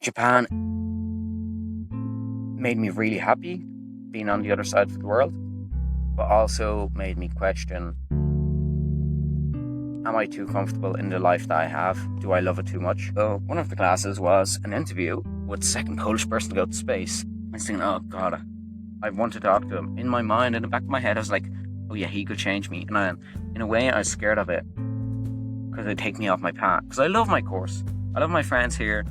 Japan made me really happy being on the other side of the world, but also made me question, am I too comfortable in the life that I have? Do I love it too much? So one of the classes was an interview with the second Polish person to go to space. I was thinking, oh God, I want to talk to him. In my mind, in the back of my head, I was like, oh yeah, he could change me. And in a way, I was scared of it because it'd take me off my path. Because I love my course. I love my friends here.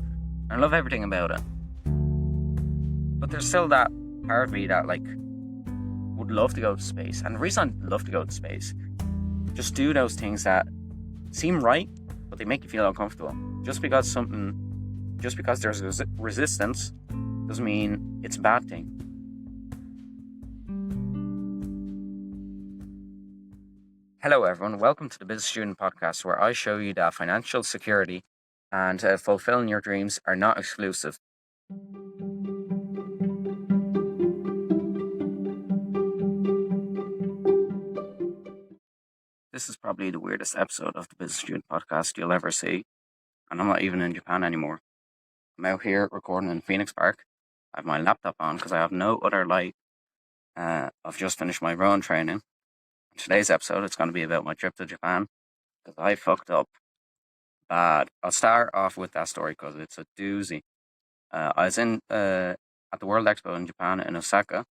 And I love everything about it. But there's still that part of me that would love to go to space. And the reason I'd love to go to space, just do those things that seem right, but they make you feel uncomfortable. Just because there's resistance doesn't mean it's a bad thing. Hello everyone, welcome to the Business Student Podcast, where I show you that financial security and fulfilling your dreams are not exclusive. This is probably the weirdest episode of the Business Student Podcast you'll ever see, and I'm not even in Japan anymore. I'm out here recording in Phoenix Park. I have my laptop on because I have no other light. I've just finished my rowing training. In today's episode, it's going to be about my trip to Japan because I fucked up bad. I'll start off with that story because it's a doozy. I was at the World Expo in Japan in Osaka,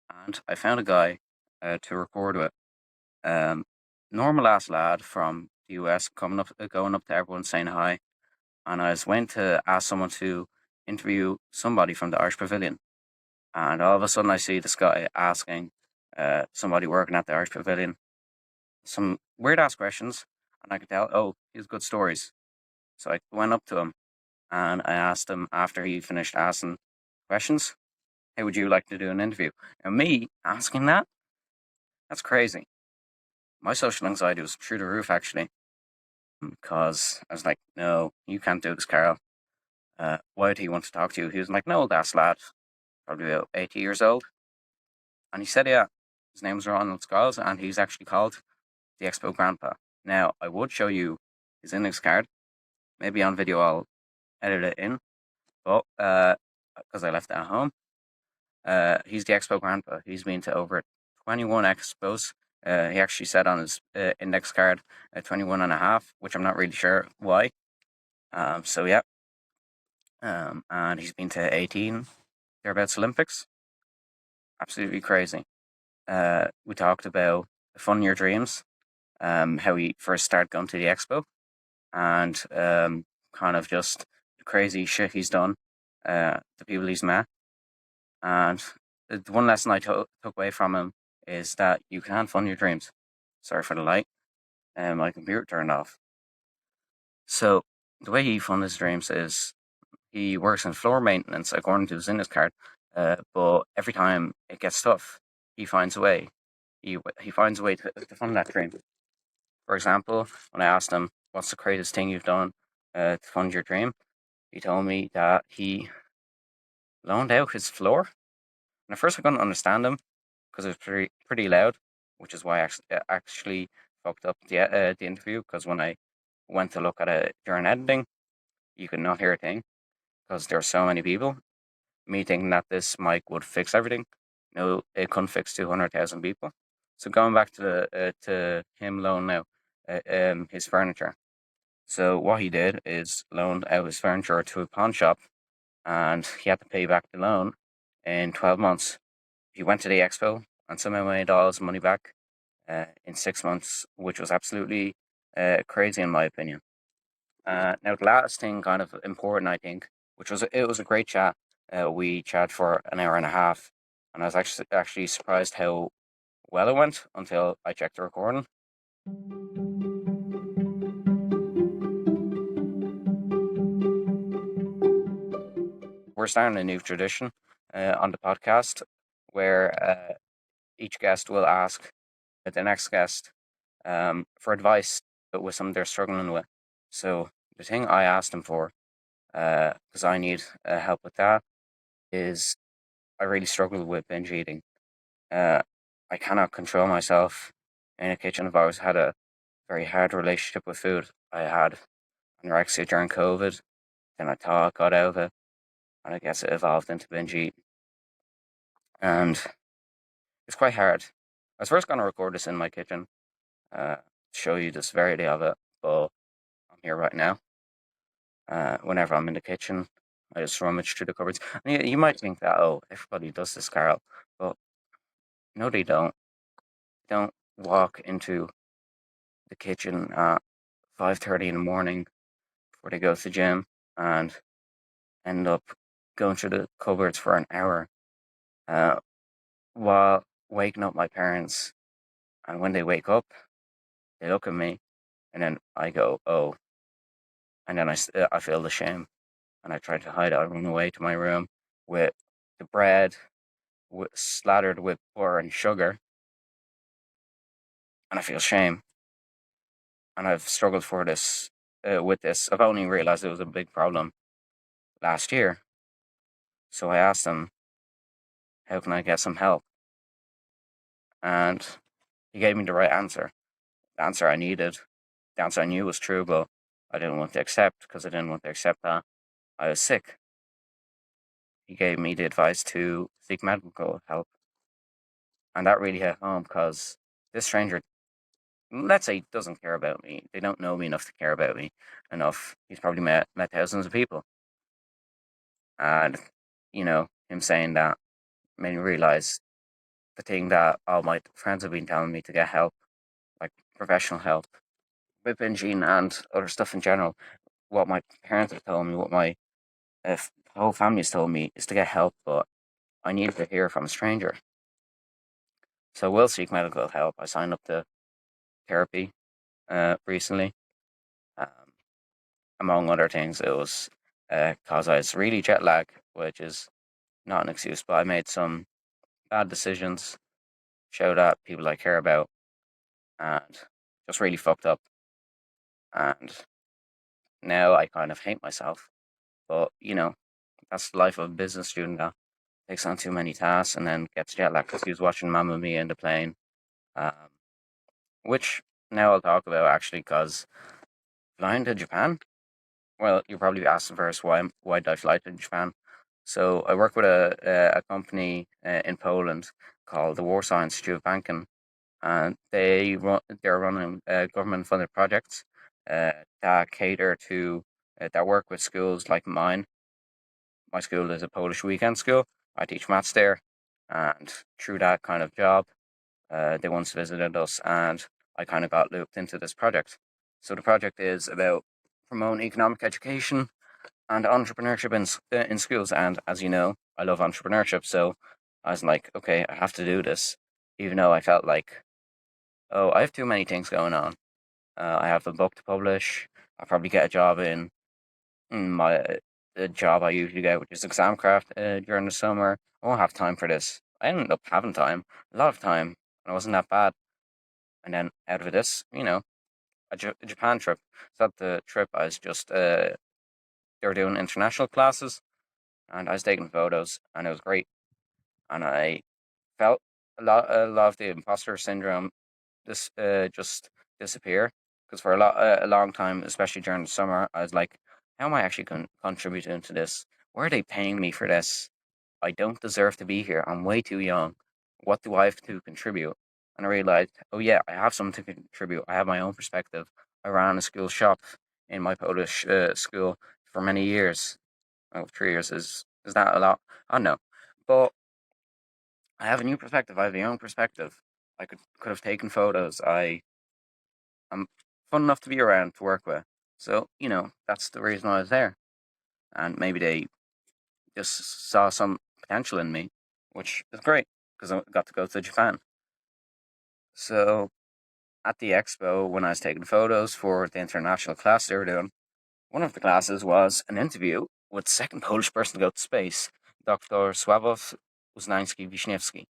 and I found a guy to record with. Normal ass lad from the US going up to everyone saying hi, and I was went to ask someone to interview somebody from the Irish Pavilion, and all of a sudden I see this guy asking somebody working at the Irish Pavilion some weird ass questions, and I could tell, oh, he has good stories. So I went up to him and I asked him after he finished asking questions, hey, would you like to do an interview? And me asking that's crazy. My social anxiety was through the roof, actually, because I was like, no, you can't do this, Carl. Why did he want to talk to you? He was like, no, old ass lad, probably about 80 years old. And he said, yeah, his name was Ronald, and he's actually called the Expo Grandpa. Now, I would show you his index card. Maybe on video I'll edit it in, but because I left it at home. He's the Expo Grandpa. He's been to over 21 expos. He actually said on his index card 21 and a half, which I'm not really sure why. So yeah. And he's been to 18 thereabouts Olympics. Absolutely crazy. We talked about fun your dreams, how he first started going to the expo, and kind of just the crazy shit he's done, the people he's met. And the one lesson I took away from him is that you can fund your dreams. Sorry for the light. My computer turned off. So the way he funds his dreams is he works in floor maintenance according to his index card. But every time it gets tough, he finds a way. He finds a way to fund that dream. For example, when I asked him, "What's the craziest thing you've done to fund your dream?" he told me that he loaned out his floor. And at first, I couldn't understand him because it was pretty loud, which is why I actually fucked up the interview. Because when I went to look at it during editing, you could not hear a thing because there were so many people. Me thinking that this mic would fix everything. No, it couldn't fix 200,000 people. So going back to him loan now, his furniture. So what he did is loaned out his furniture to a pawn shop, and he had to pay back the loan in 12 months. He went to the expo and somehow made all his money back in 6 months, which was absolutely crazy in my opinion. Now the last thing, kind of important, I think, it was a great chat. We chatted for an hour and a half, and I was actually surprised how well it went until I checked the recording. We're starting a new tradition on the podcast where each guest will ask the next guest for advice with something they're struggling with. So the thing I asked him for, because I need help with that, is I really struggle with binge eating. I cannot control myself in a kitchen. I've always had a very hard relationship with food. I had anorexia during COVID, then I thought I got out of it, and I guess it evolved into binge eat. And it's quite hard. I was first going to record this in my kitchen, to show you the severity of it, but I'm here right now. Whenever I'm in the kitchen, I just rummage through the cupboards. And you might think that, oh, everybody does this, Carl, but no, they don't. They don't walk into the kitchen at 5:30 in the morning before they go to the gym and end up going through the cupboards for an hour, uh, while waking up my parents. And when they wake up, they look at me, and then I go, oh, and then I feel the shame, and I try to hide it. I run away to my room with the bread slathered with butter and sugar, and I feel shame. And I've struggled for this with this. I've only realized it was a big problem last year. So I asked them, how can I get some help? And he gave me the right answer, the answer I needed, the answer I knew was true, but I didn't want to accept because I didn't want to accept that I was sick. He gave me the advice to seek medical help. And that really hit home because this stranger, let's say, doesn't care about me. They don't know me enough to care about me enough. He's probably met thousands of people. And, him saying that made me realize the thing that all my friends have been telling me to get help, like professional help, with binging and other stuff in general. What my parents have told me, what my whole family has told me is to get help, but I needed to hear from a stranger. So I will seek medical help. I signed up to therapy recently. Um, among other things, it was because I was really jet lagged, which is not an excuse, but I made some bad decisions, showed at people I care about, and just really fucked up. And now I kind of hate myself. But, that's the life of a business student that takes on too many tasks and then gets jet lagged because he was watching Mamma Mia in the plane, um, which now I'll talk about actually because flying to Japan. Well, you're probably asking first why did I fly to Japan? So I work with a company in Poland called the Warsaw Institute of Banking, and they're running government funded projects that cater to that work with schools like mine. My school is a Polish weekend school. I teach maths there, and through that kind of job, they once visited us, and I kind of got looped into this project. So the project is about promoting economic education and entrepreneurship in schools. And as you know, I love entrepreneurship, so I was like, okay, I have to do this, even though I felt like, oh, I have too many things going on. I have a book to publish. I'll probably get a job in my the job I usually get, which is exam craft during the summer. I won't have time for this. I ended up having time, a lot of time, and it wasn't that bad. And then out of this, a Japan trip. So at the trip, I was just they were doing international classes, and I was taking photos, and it was great. And I felt a lot of the imposter syndrome just disappear because for a long time, especially during the summer, I was like, how am I actually contributing to this? Why are they paying me for this? I don't deserve to be here. I'm way too young. What do I have to contribute? And I realized, oh yeah, I have something to contribute. I have my own perspective. I ran a school shop in my Polish school for many years. Oh, 3 years is that a lot? I don't know, but I have a new perspective. I have a young perspective. I could have taken photos. I'm fun enough to be around to work with. So, that's the reason I was there. And maybe they just saw some potential in me, which is great because I got to go to Japan. So, at the expo, when I was taking photos for the international class they were doing, one of the classes was an interview with the second Polish person to go to space, Dr. Sławomir Uznański-Wiśniewski.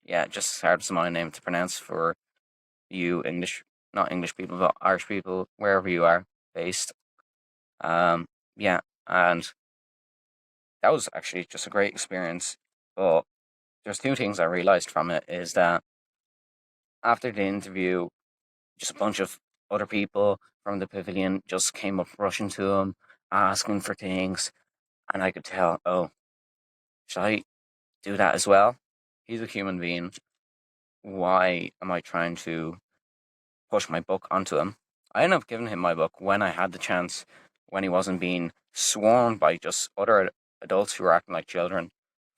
Yeah, just as hard as my name to pronounce for you English, not English people, but Irish people, wherever you are based. Yeah, and that was actually just a great experience. But there's two things I realized from it is that after the interview, just a bunch of other people from the pavilion just came up rushing to him, asking for things, and I could tell, oh, should I do that as well? He's a human being. Why am I trying to push my book onto him? I ended up giving him my book when I had the chance, when he wasn't being swarmed by just other adults who were acting like children,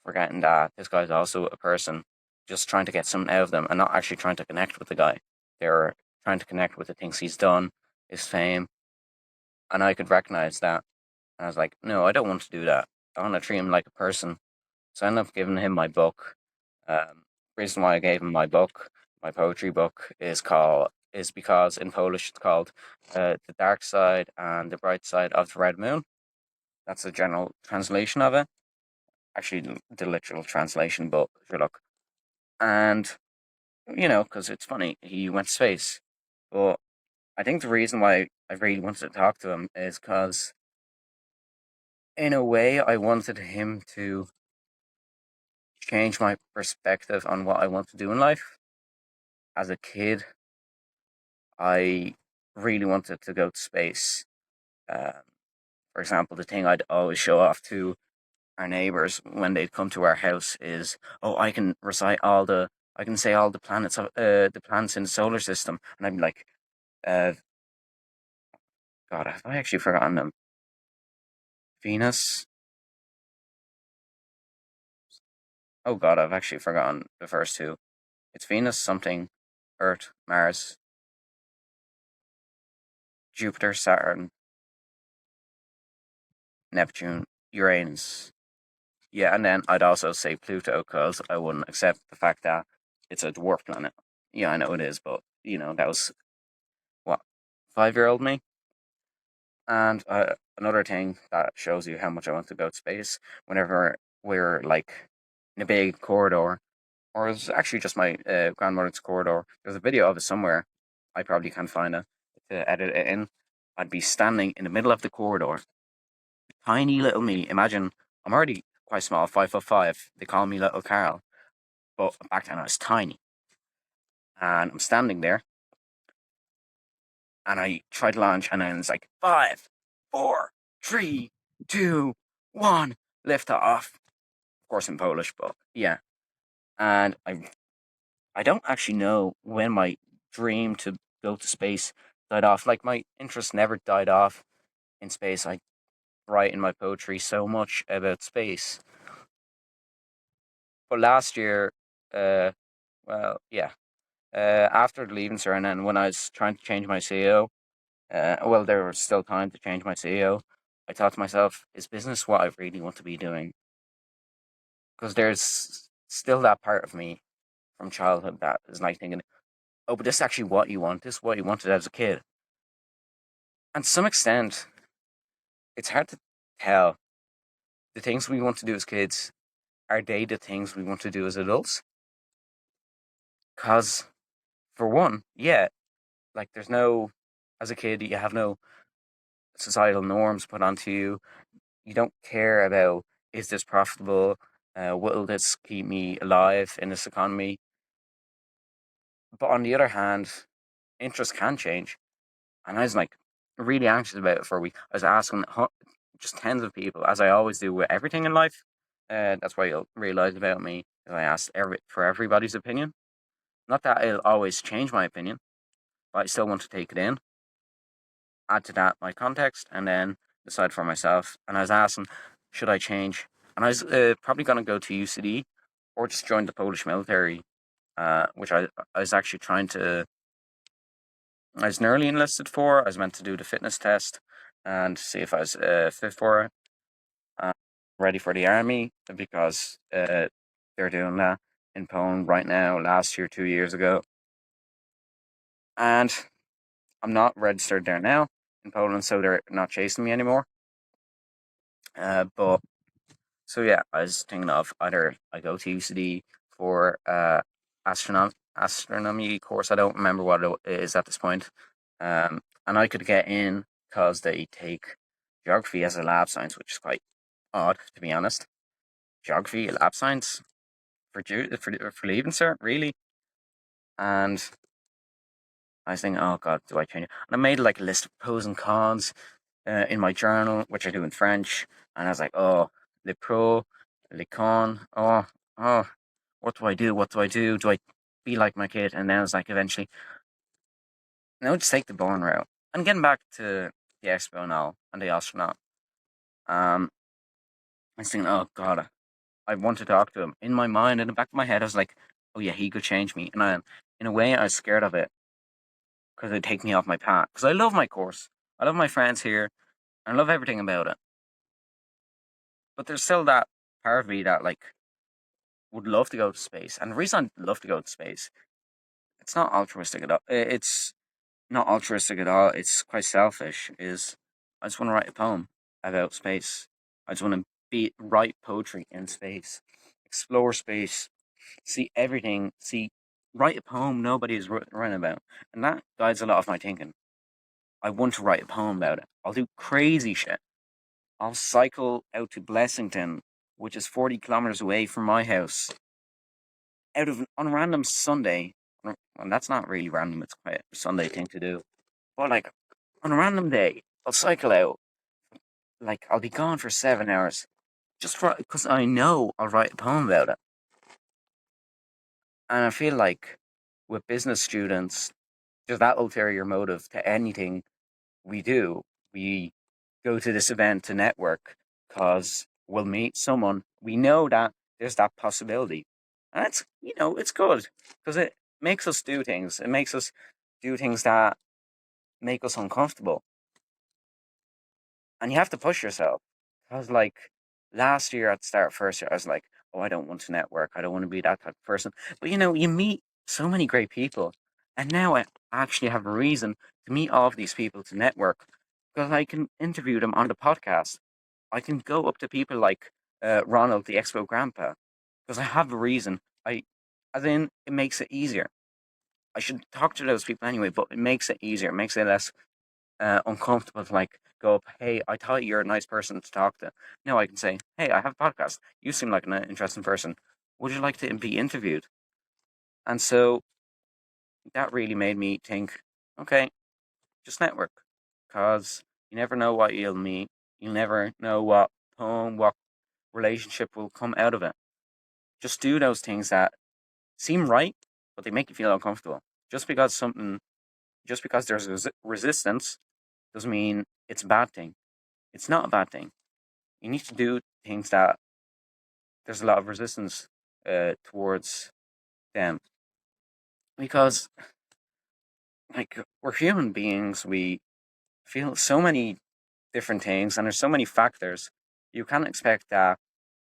forgetting that this guy's also a person, just trying to get something out of them and not actually trying to connect with the guy. They're trying to connect with the things he's done, his fame, and I could recognize that. And I was like, no, I don't want to do that. I want to treat him like a person. So I ended up giving him my book. Reason why I gave him my book, my poetry book, is because in Polish it's called "The Dark Side and the Bright Side of the Red Moon." That's the general translation of it. Actually, the literal translation, but if you look, and because it's funny, he went to space. But I think the reason why I really wanted to talk to him is because, in a way, I wanted him to change my perspective on what I want to do in life. As a kid, I really wanted to go to space. Um, for example, the thing I'd always show off to our neighbors when they'd come to our house is, oh, I can say all the planets in the solar system, and I'd be like, uh, God, have I actually forgotten them? Venus. Oh God, I've actually forgotten the first two. It's Venus something, Earth, Mars, Jupiter, Saturn, Neptune, Uranus. Yeah, and then I'd also say Pluto because I wouldn't accept the fact that it's a dwarf planet. Yeah, I know it is, but that was what 5-year-old me. And another thing that shows you how much I want to go to space. Whenever we're like in a big corridor, or it's actually just my grandmother's corridor. There's a video of it somewhere. I probably can't find it to edit it in. I'd be standing in the middle of the corridor, tiny little me. Imagine I'm already quite small, 5'5". They call me Little Carl, but back then I was tiny, and I'm standing there, and I try to launch, and then it's like 5, 4, 3, 2, 1, lift off. Of course in Polish, but yeah. And I don't actually know when my dream to go to space died off. Like my interest never died off in space. I write in my poetry so much about space. But last year, uh, well, yeah, after the leaving cert, and then when I was trying to change my CEO, well, there was still time to change my CEO. I thought to myself, is business what I really want to be doing? Because there's still that part of me from childhood that is like thinking, oh, but this is actually what you want. This is what you wanted as a kid. And to some extent, it's hard to tell. The things we want to do as kids, are they the things we want to do as adults? Because, for one, yeah, like there's no, as a kid, you have no societal norms put onto you. You don't care about, is this profitable? Will this keep me alive in this economy? But on the other hand, interests can change. And I was like really anxious about it for a week. I was asking just tens of people, as I always do with everything in life. That's why you'll realize about me is I asked for everybody's opinion. Not that it'll always change my opinion, but I still want to take it in, add to that my context, and then decide for myself. And I was asking, should I change? And I was probably going to go to UCD or just join the Polish military, which I was actually trying to. I was nearly enlisted for. I was meant to do the fitness test and see if I was fit for it, ready for the army because they're doing that in Poland right now. Last year, 2 years ago, and I'm not registered there now in Poland, so they're not chasing me anymore. But so yeah, I was thinking of either I go to UCD for astronomy course. I don't remember what it is at this point. And I could get in because they take geography as a lab science, which is quite odd to be honest. Geography, lab science for leaving cert, really? And I was thinking, oh God, do I change it? And I made like a list of pros and cons in my journal, which I do in French. And I was like, oh, le pro Licon. Oh, what do I do? What do I do? Do I be like my kid? And then it's like eventually, no, just take the boring route. And getting back to the Expo now and the Astronaut, I was thinking, oh God, I want to talk to him. In my mind, in the back of my head, I was like, oh yeah, he could change me. And in a way, I was scared of it because it'd take me off my path. Because I love my course, I love my friends here, and I love everything about it. But there's still that part of me that like would love to go to space. And the reason I'd love to go to space, it's not altruistic at all. It's not altruistic at all. It's quite selfish. Is I just want to write a poem about space. I just want to write poetry in space, explore space, see everything, write a poem nobody is writing about, and that guides a lot of my thinking. I want to write a poem about it. I'll do crazy shit. I'll cycle out to Blessington, which is 40 kilometers away from my house, out of on a random Sunday. And that's not really random. It's quite a Sunday thing to do. But like on a random day, I'll cycle out. Like I'll be gone for 7 hours, just because I know I'll write a poem about it. And I feel like with business students, there's that ulterior motive to anything we do. We go to this event to network because we'll meet someone. We know that there's that possibility. And it's good because it makes us do things. It makes us do things that make us uncomfortable. And you have to push yourself. Because, like, last year at the start of first year, I was like, oh, I don't want to network. I don't want to be that type of person. But, you meet so many great people. And now I actually have a reason to meet all of these people to network because I can interview them on the podcast. I can go up to people like Ronald, the Expo Grandpa, because I have a reason. As in, it makes it easier. I should talk to those people anyway, but it makes it easier. It makes it less uncomfortable to like go up, hey, I thought you're a nice person to talk to. Now I can say, hey, I have a podcast. You seem like an interesting person. Would you like to be interviewed? And so that really made me think, okay, just network. Because you never know what you'll meet. You'll never know what poem, what relationship will come out of it. Just do those things that seem right, but they make you feel uncomfortable. Just because something, just because there's resistance doesn't mean it's a bad thing. It's not a bad thing. You need to do things that there's a lot of resistance towards them because like we're human beings, we feel so many different things and there's so many factors. You can't expect that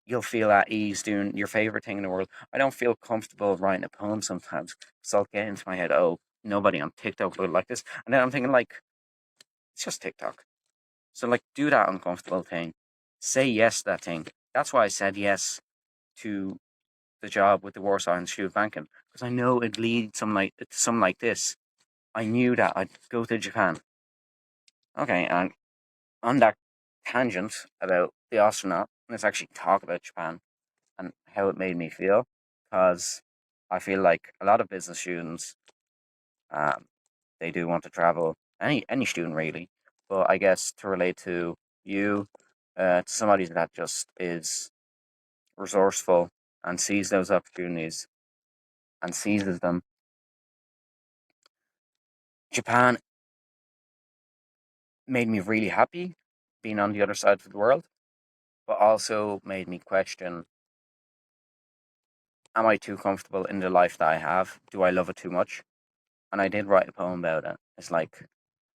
you'll feel at ease doing your favorite thing in the world. I don't feel comfortable writing a poem sometimes because I'll get into my head, oh, nobody on TikTok would like this, and then I'm thinking like it's just TikTok. So like do that uncomfortable thing, say yes to that thing. That's why I said yes to the job with the Warsaw Institute of Banking because I know it'd lead something like this. I knew that I'd go to Japan. Okay, and on that tangent about the astronaut, let's actually talk about Japan and how it made me feel because I feel like a lot of business students, um, they do want to travel. Any student really, but I guess to relate to you, to somebody that just is resourceful and sees those opportunities and seizes them. Japan made me really happy being on the other side of the world, but also made me question, am I too comfortable in the life that I have? Do I love it too much? And I did write a poem about it. It's like,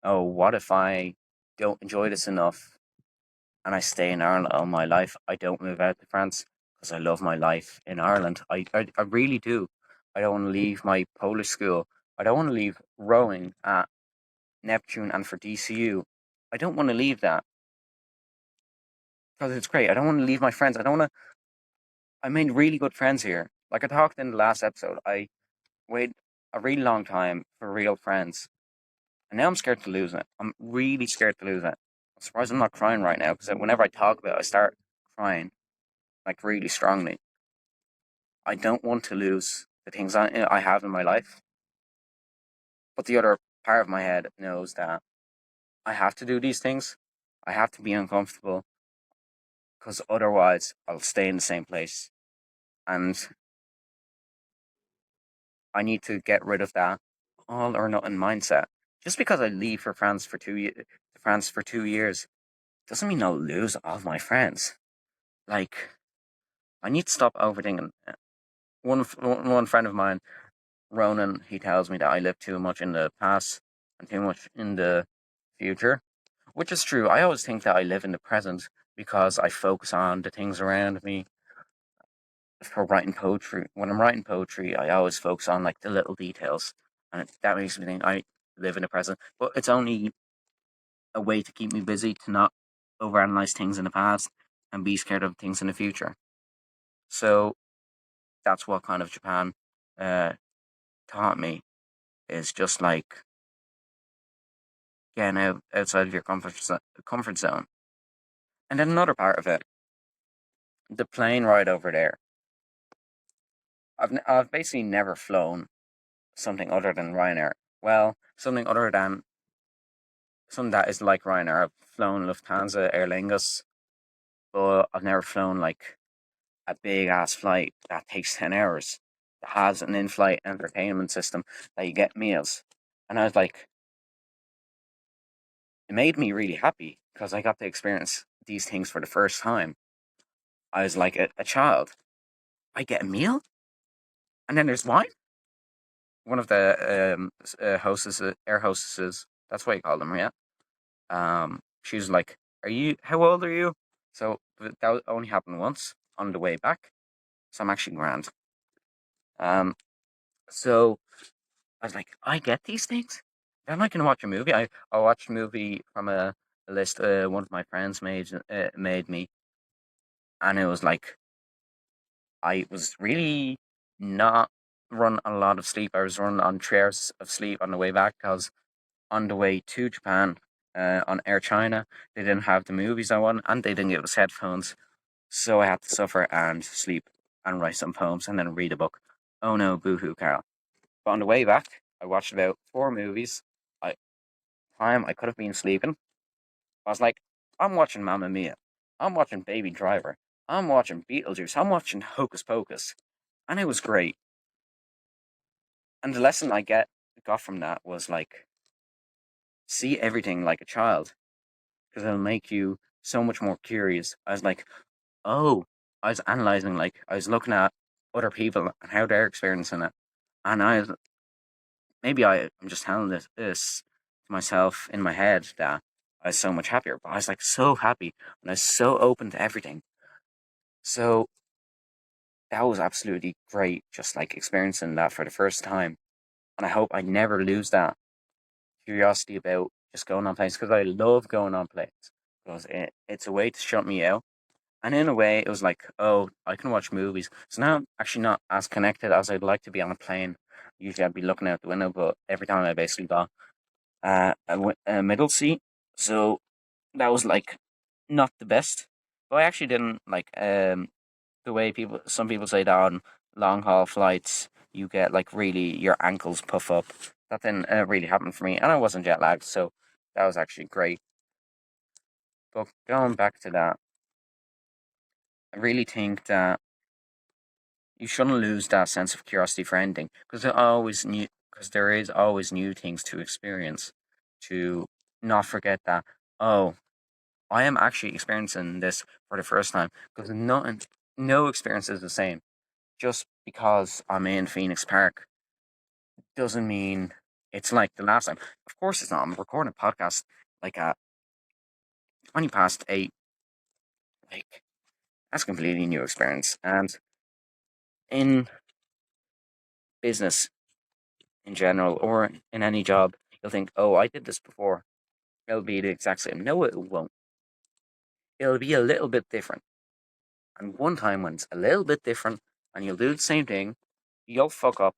oh, what if I don't enjoy this enough and I stay in Ireland all my life? I don't move out to France because I love my life in Ireland. I really do. I don't want to leave my Polish school. I don't want to leave rowing at Neptune and for DCU. I don't want to leave that because it's great. I don't want to leave my friends. I made really good friends here. Like I talked in the last episode, I waited a really long time for real friends. And now I'm scared to lose it. I'm really scared to lose it. I'm surprised I'm not crying right now because whenever I talk about it, I start crying like really strongly. I don't want to lose the things I have in my life. But the other part of my head knows that I have to do these things. I have to be uncomfortable because otherwise I'll stay in the same place. And I need to get rid of that all or nothing mindset. Just because I leave for France for 2 years doesn't mean I'll lose all of my friends. Like, I need to stop overthinking. One friend of mine, Ronan, he tells me that I live too much in the past and too much in the future, which is true. I always think that I live in the present because I focus on the things around me. For writing poetry, when I'm writing poetry, I always focus on like the little details, and that makes me think I live in the present. But it's only a way to keep me busy to not overanalyze things in the past and be scared of things in the future. So that's what kind of Japan uh, taught me, is just like getting outside of your comfort zone. And then another part of it, the plane ride over there. I've basically never flown something other than Ryanair. Well, something that is like Ryanair. I've flown Lufthansa, Aer Lingus, but I've never flown like a big ass flight that takes 10 hours. That has an in-flight entertainment system that you get meals, and I was like, it made me really happy because I got to experience these things for the first time. I was like a child. I get a meal, and then there's wine. One of the air hostesses, that's what you call them, yeah. She was like, "Are you? How old are you?" So that only happened once on the way back. So I'm actually grand. Um, so I was like, I get these things. Then I can watch a movie. I watched a movie from a list one of my friends made me, and it was like I was really not run on a lot of sleep. I was running on 3 hours of sleep on the way back because on the way to Japan, on Air China, they didn't have the movies I wanted, and they didn't give us headphones. So I had to suffer and sleep and write some poems and then read a book. Oh no, boohoo, Carol. But on the way back, I watched about 4 movies. I could have been sleeping. I was like, I'm watching Mamma Mia. I'm watching Baby Driver. I'm watching Beetlejuice. I'm watching Hocus Pocus. And it was great. And the lesson got from that was like, see everything like a child, because it'll make you so much more curious. I was like, oh, I was analyzing, like, I was looking at other people and how they're experiencing it. And I'm just telling this to myself in my head that I was so much happier. But I was like so happy and I was so open to everything. So that was absolutely great, just like experiencing that for the first time. And I hope I never lose that curiosity about just going on planes, because I love going on planes because it's a way to shut me out. And in a way, it was like, oh, I can watch movies. So now I'm actually not as connected as I'd like to be on a plane. Usually I'd be looking out the window, but every time I basically got a middle seat. So that was like not the best. But I actually didn't like the way some people say that on long haul flights you get like really your ankles puff up. That didn't really happen for me, and I wasn't jet lagged, so that was actually great. But going back to that, I really think that you shouldn't lose that sense of curiosity for anything, because there is always new things to experience. To not forget that, oh, I am actually experiencing this for the first time, because no experience is the same. Just because I'm in Phoenix Park doesn't mean it's like the last time. Of course it's not. I'm recording a podcast like at 20 past 8. Like, that's a completely new experience. And in business in general, or in any job, you'll think, oh, I did this before. It'll be the exact same. No, it won't. It'll be a little bit different. And one time when it's a little bit different and you'll do the same thing, you'll fuck up,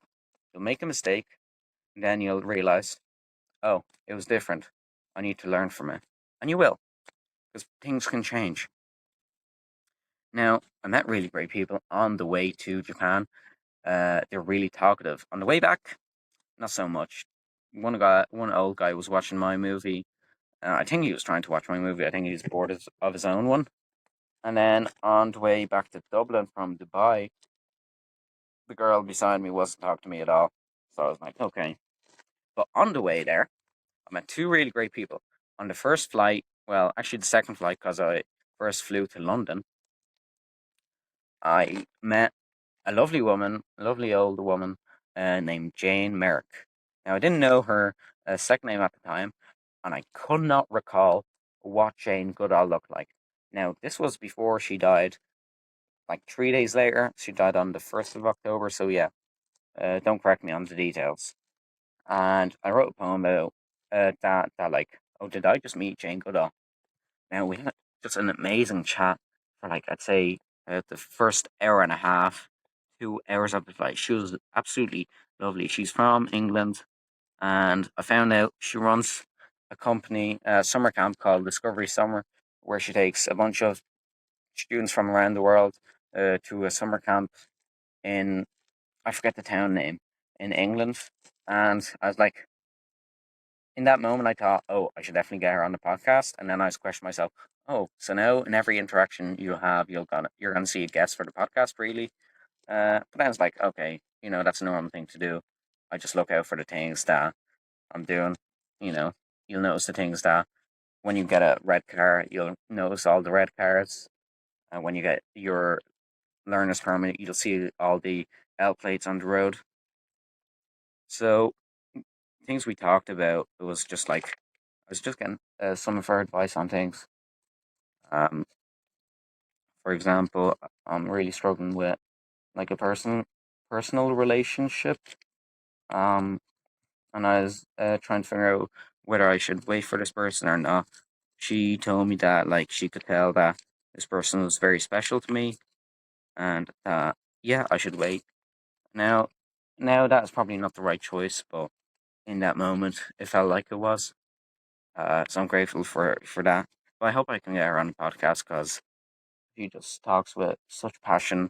you'll make a mistake, and then you'll realize, oh, it was different. I need to learn from it. And you will, because things can change. Now, I met really great people on the way to Japan. They're really talkative. On the way back, not so much. One old guy was watching my movie. I think he was trying to watch my movie. I think he was bored of his own one. And then on the way back to Dublin from Dubai, the girl beside me wasn't talking to me at all. So I was like, okay. But on the way there, I met two really great people. On the first flight, well, actually the second flight, because I first flew to London, I met a lovely woman, a lovely old woman named Jane Merrick. Now, I didn't know her second name at the time, and I could not recall what Jane Goodall looked like. Now, this was before she died, like 3 days later. She died on the 1st of October, so yeah, don't correct me on the details. And I wrote a poem about that like, oh, did I just meet Jane Goodall? Now, we had just an amazing chat for like, I'd say, the first hour and a half, 2 hours of the flight. She was absolutely lovely. She's from England, and I found out she runs a company, a summer camp called Discovery Summer, where she takes a bunch of students from around the world to a summer camp in, I forget the town name, in England. And I was like, in that moment, I thought, oh, I should definitely get her on the podcast. And then I was questioning myself, oh, so now in every interaction you have, you're gonna see a guest for the podcast, really? But then it's like, okay, that's a normal thing to do. I just look out for the things that I'm doing. You know, you'll notice the things that when you get a red car, you'll notice all the red cars. And when you get your learner's permit, you'll see all the L plates on the road. So things we talked about, it was just like I was just getting some of her advice on things. Um, for example, I'm really struggling with like a personal relationship. Um, and I was trying to figure out whether I should wait for this person or not. She told me that like she could tell that this person was very special to me, and that yeah, I should wait. Now, now that's probably not the right choice, but in that moment, it felt like it was. So I'm grateful for that. But I hope I can get her on the podcast because she just talks with such passion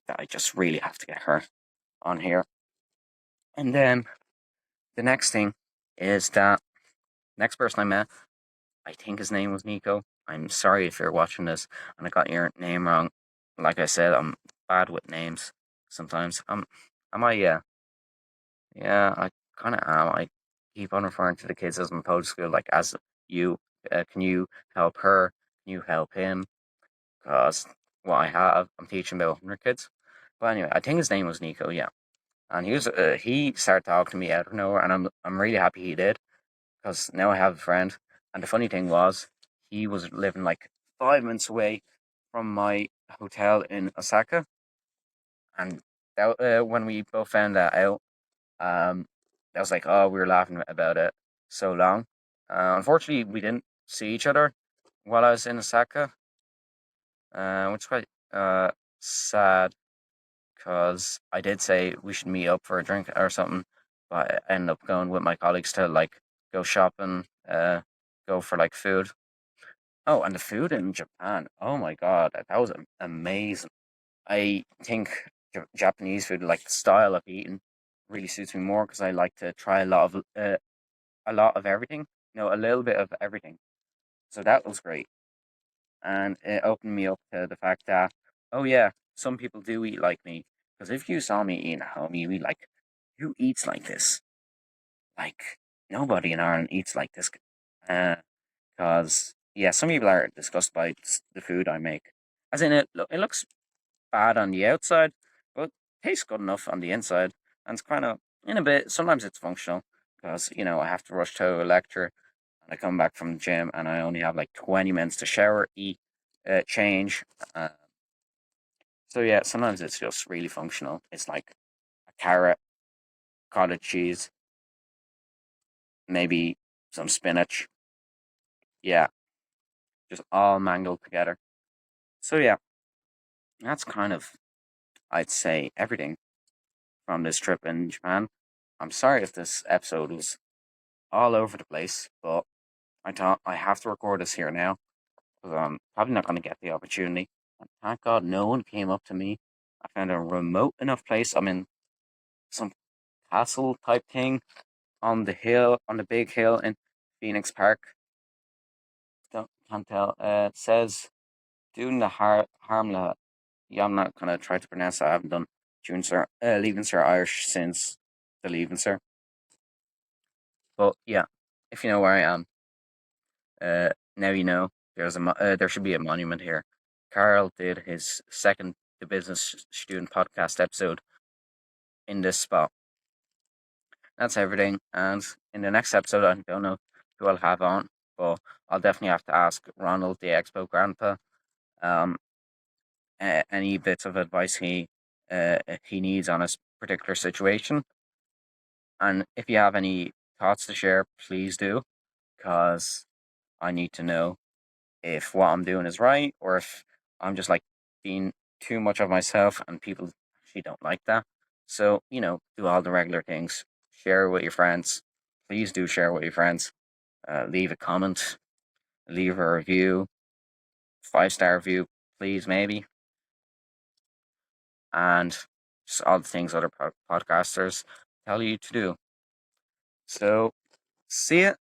that I just really have to get her on here. And then the next thing is that next person I met, I think his name was Nico. I'm sorry if you're watching this and I got your name wrong. Like I said, I'm bad with names sometimes. Am I? Yeah, yeah. I kind of am. I keep on referring to the kids as my public school, like as you. Can you help her? Can you help him? Because what I have, I'm teaching about 100 kids. But anyway, I think his name was Nico. Yeah, and he started talking to me out of nowhere, and I'm really happy he did because now I have a friend. And the funny thing was, he was living like 5 minutes away from my hotel in Osaka, and when we both found that out, that was like, oh, we were laughing about it so long. Unfortunately, we didn't see each other while I was in Osaka, which is quite sad because I did say we should meet up for a drink or something, but I ended up going with my colleagues to like go shopping, go for like food. Oh, and the food in Japan. Oh my God, that was amazing. I think Japanese food, like the style of eating, really suits me more because I like to try a lot of everything. A little bit of everything. So that was great, and it opened me up to the fact that, oh yeah, some people do eat like me. Because if you saw me eating at home, you'd be like, who eats like this? Like nobody in Ireland eats like this. Because yeah, some people are disgusted by the food I make. As in, it looks bad on the outside, but tastes good enough on the inside. And it's kind of in a bit. Sometimes it's functional because I have to rush to a lecture, and I come back from the gym, and I only have like 20 minutes to shower, eat, change. So yeah, sometimes it's just really functional. It's like a carrot, cottage cheese, maybe some spinach. Yeah, just all mangled together. So yeah, that's kind of, I'd say, everything from this trip in Japan. I'm sorry if this episode was all over the place, but I thought I have to record this here now because I'm probably not going to get the opportunity. And thank God no one came up to me. I found a remote enough place. I'm in some castle type thing on the hill, on the big hill in Phoenix Park. Can't tell. It says doing the harmla. Yeah, I'm not gonna try to pronounce that. I haven't done Leaving Cert Irish since the Leaving Cert. But yeah, if you know where I am, now you know. There should be a monument here. Carl did his second The Business Student podcast episode in this spot. That's everything. And in the next episode, I don't know who I'll have on, but I'll definitely have to ask Ronald, the Expo Grandpa, um, any bits of advice he needs on a particular situation. And if you have any thoughts to share, please do, because I need to know if what I'm doing is right or if I'm just like being too much of myself and people actually don't like that. So, do all the regular things. Share with your friends. Please do share with your friends. Leave a comment, leave a review, 5-star review, please, maybe. And just all the things other podcasters tell you to do. So, see ya.